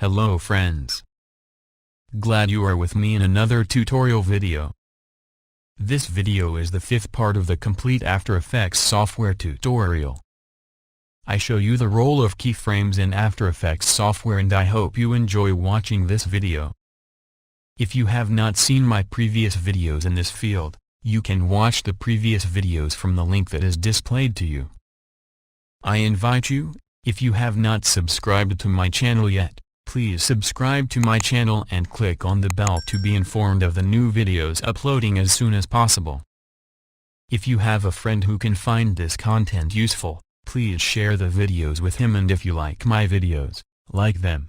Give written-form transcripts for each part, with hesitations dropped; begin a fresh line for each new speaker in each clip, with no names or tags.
Hello friends. Glad you are with me in another tutorial video. This video is the fifth part of the complete After Effects software tutorial. I show you the role of keyframes in After Effects software and I hope you enjoy watching this video. If you have not seen my previous videos in this field, you can watch the previous videos from the link that is displayed to you. I invite you, if you have not subscribed to my channel yet, please subscribe to my channel and click on the bell to be informed of the new videos uploading as soon as possible. If you have a friend who can find this content useful, please share the videos with him, and if you like my videos, like them.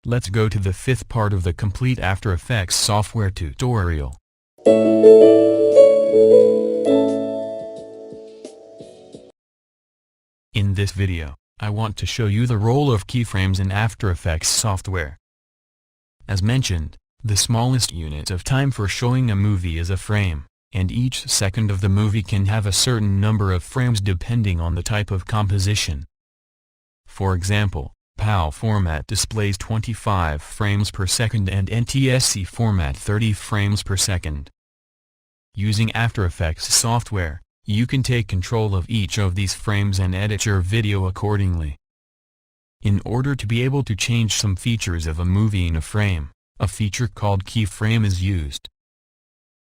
Let's go to the fifth part of the complete After Effects software tutorial. In this video, I want to show you the role of keyframes in After Effects software. As mentioned, the smallest unit of time for showing a movie is a frame, and each second of the movie can have a certain number of frames depending on the type of composition. For example, PAL format displays 25 frames per second and NTSC format 30 frames per second. Using After Effects software, you can take control of each of these frames and edit your video accordingly. In order to be able to change some features of a movie in a frame, a feature called keyframe is used.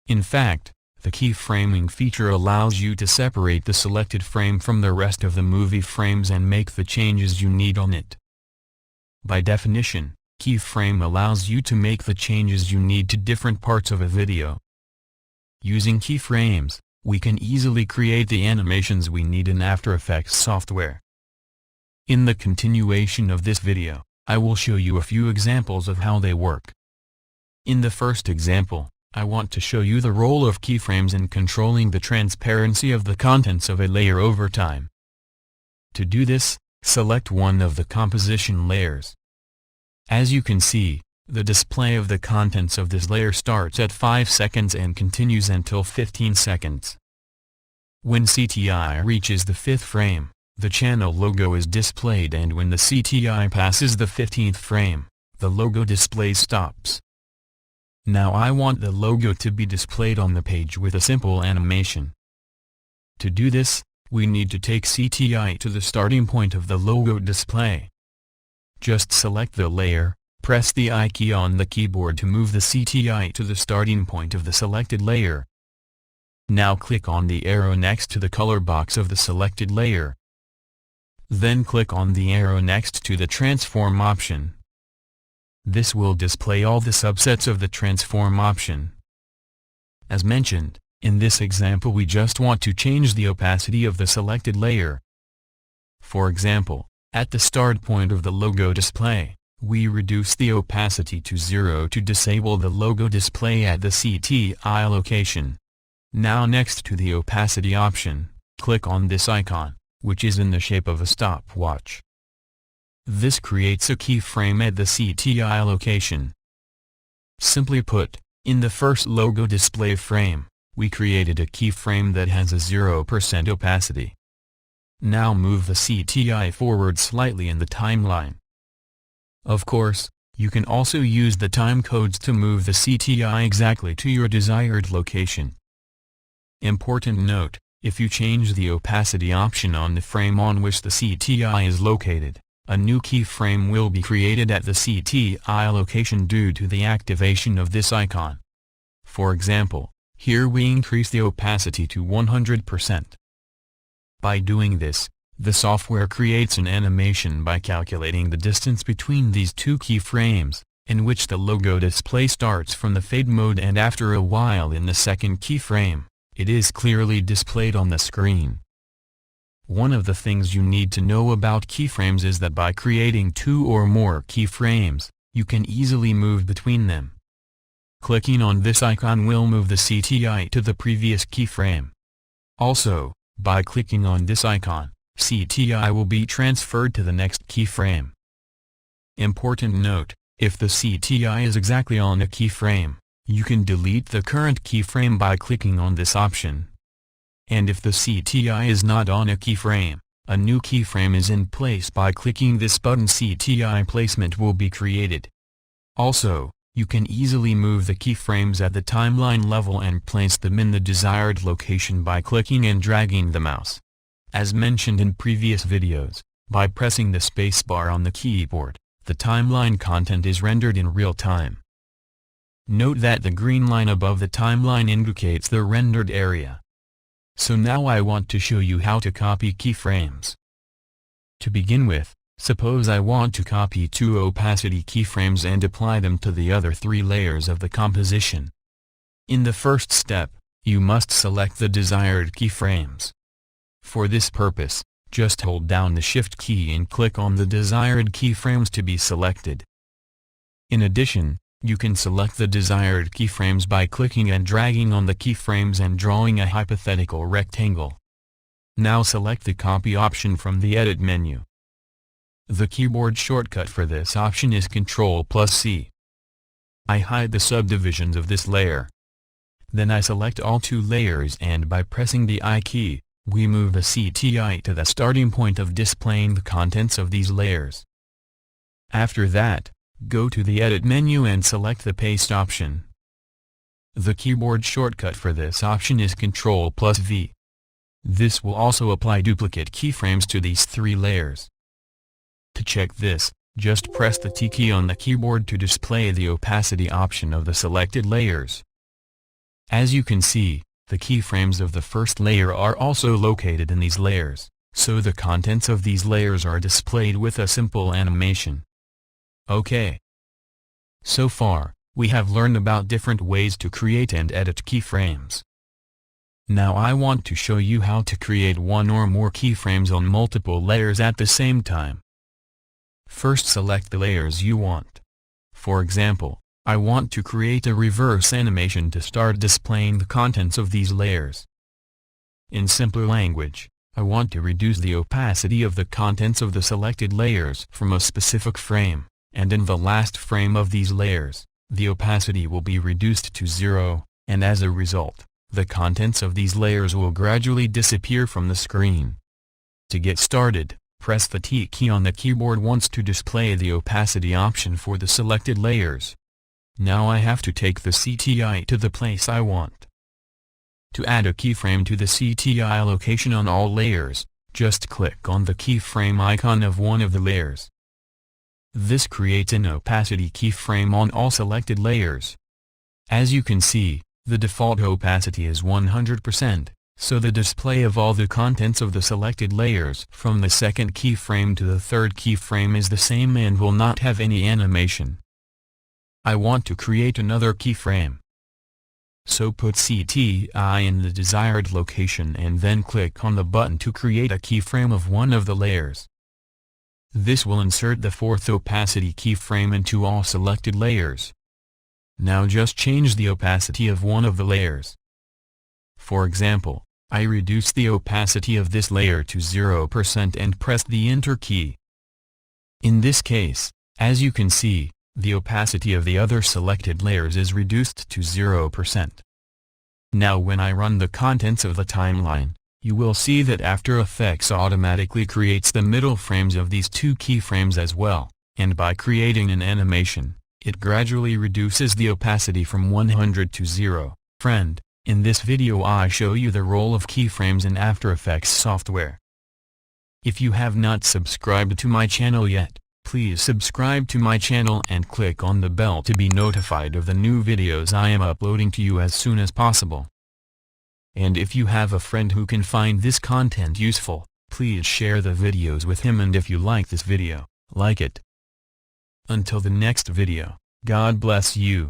In fact, the keyframing feature allows you to separate the selected frame from the rest of the movie frames and make the changes you need on it. By definition, keyframe allows you to make the changes you need to different parts of a video. Using keyframes, we can easily create the animations we need in After Effects software. In the continuation of this video, I will show you a few examples of how they work. In the first example, I want to show you the role of keyframes in controlling the transparency of the contents of a layer over time. To do this, select one of the composition layers. As you can see, the display of the contents of this layer starts at 5 seconds and continues until 15 seconds. When CTI reaches the 5th frame, the channel logo is displayed, and when the CTI passes the 15th frame, the logo display stops. Now I want the logo to be displayed on the page with a simple animation. To do this, we need to take CTI to the starting point of the logo display. Just select the layer, press the I key on the keyboard to move the CTI to the starting point of the selected layer. Now click on the arrow next to the color box of the selected layer. Then click on the arrow next to the transform option. This will display all the subsets of the transform option. As mentioned, in this example we just want to change the opacity of the selected layer. For example, at the start point of the logo display, we reduce the opacity to 0 to disable the logo display at the CTI location. Now next to the opacity option, click on this icon, which is in the shape of a stopwatch. This creates a keyframe at the CTI location. Simply put, in the first logo display frame, we created a keyframe that has a 0% opacity. Now move the CTI forward slightly in the timeline. Of course, you can also use the time codes to move the CTI exactly to your desired location. Important note, if you change the opacity option on the frame on which the CTI is located, a new keyframe will be created at the CTI location due to the activation of this icon. For example, here we increase the opacity to 100%. By doing this, the software creates an animation by calculating the distance between these two keyframes, in which the logo display starts from the fade mode, and after a while in the second keyframe, it is clearly displayed on the screen. One of the things you need to know about keyframes is that by creating 2 or more keyframes, you can easily move between them. Clicking on this icon will move the CTI to the previous keyframe. Also, by clicking on this icon, CTI will be transferred to the next keyframe. Important note, if the CTI is exactly on a keyframe, you can delete the current keyframe by clicking on this option. And if the CTI is not on a keyframe, a new keyframe is in place. By clicking this button, CTI placement will be created. Also, you can easily move the keyframes at the timeline level and place them in the desired location by clicking and dragging the mouse. As mentioned in previous videos, by pressing the spacebar on the keyboard, the timeline content is rendered in real time. Note that the green line above the timeline indicates the rendered area. So now I want to show you how to copy keyframes. To begin with, suppose I want to copy 2 opacity keyframes and apply them to the other 3 layers of the composition. In the first step, you must select the desired keyframes. For this purpose, just hold down the Shift key and click on the desired keyframes to be selected. In addition, you can select the desired keyframes by clicking and dragging on the keyframes and drawing a hypothetical rectangle. Now select the Copy option from the Edit menu. The keyboard shortcut for this option is Ctrl+C. I hide the subdivisions of this layer. Then I select all 2 layers, and by pressing the I key, we move the CTI to the starting point of displaying the contents of these layers. After that, go to the Edit menu and select the Paste option. The keyboard shortcut for this option is Ctrl+V. This will also apply duplicate keyframes to these 3 layers. To check this, just press the T key on the keyboard to display the opacity option of the selected layers. As you can see, the keyframes of the first layer are also located in these layers, so the contents of these layers are displayed with a simple animation. Okay. So far, we have learned about different ways to create and edit keyframes. Now I want to show you how to create 1 or more keyframes on multiple layers at the same time. First, select the layers you want. For example, I want to create a reverse animation to start displaying the contents of these layers. In simpler language, I want to reduce the opacity of the contents of the selected layers from a specific frame, and in the last frame of these layers, the opacity will be reduced to 0, and as a result, the contents of these layers will gradually disappear from the screen. To get started, press the T key on the keyboard once to display the opacity option for the selected layers. Now I have to take the CTI to the place I want. To add a keyframe to the CTI location on all layers, just click on the keyframe icon of one of the layers. This creates an opacity keyframe on all selected layers. As you can see, the default opacity is 100%, so the display of all the contents of the selected layers from the second keyframe to the third keyframe is the same and will not have any animation. I want to create another keyframe. So put CTI in the desired location and then click on the button to create a keyframe of one of the layers. This will insert the 4th opacity keyframe into all selected layers. Now just change the opacity of one of the layers. For example, I reduce the opacity of this layer to 0% and press the Enter key. In this case, as you can see, the opacity of the other selected layers is reduced to 0%. Now when I run the contents of the timeline, you will see that After Effects automatically creates the middle frames of these 2 keyframes as well, and by creating an animation, it gradually reduces the opacity from 100 to 0. Friend, in this video I show you the role of keyframes in After Effects software. If you have not subscribed to my channel yet, please subscribe to my channel and click on the bell to be notified of the new videos I am uploading to you as soon as possible. And if you have a friend who can find this content useful, please share the videos with him, and if you like this video, like it. Until the next video, God bless you.